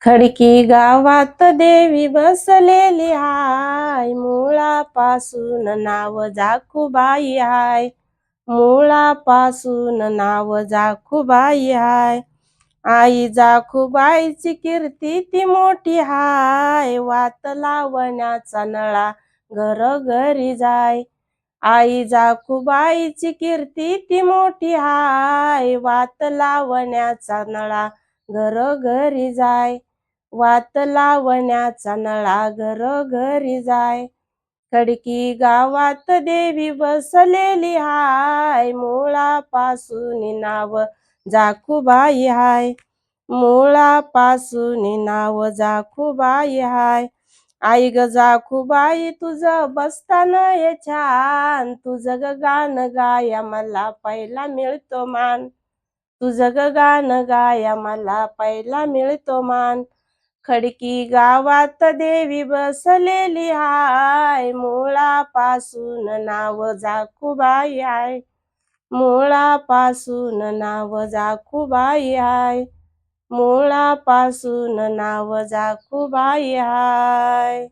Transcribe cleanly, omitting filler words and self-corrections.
खडकी गावात देवी बसलेली हाय, मुळापासून नाव जाकुबाई हाय, मुळापासून नाव जाकुबाई हाय. आई जाकुबाईची कीर्ती ती मोठी हाय, वात लावण्याचा नळा घरोघरी जाय. आई जाकुबाईची कीर्ती ती मोठी हाय, वात लावण्याचा नळा घरोघरी जाय. वात लावण्याचा नळा घरोघरी जाय. खडकी गावात देवी बसलेली हाय, मुळापासून नाव जाकुबाई हाय, मुळापासून नाव जाकुबाई हाय. आई ग जाकुबाई तुझं बसतान हे छान, तुझं ग गाण गाया मला पहिला मिळतो मान, तुझं ग गाण गाया मला पहिला मिळतो मान. खडकी गावात देवी बसलेली हाय, मुळापासून नाव जाकुबाई हाय, मुळापासून नाव जाकुबाई हाय, मुळापासून नाव जाकुबाई हाय.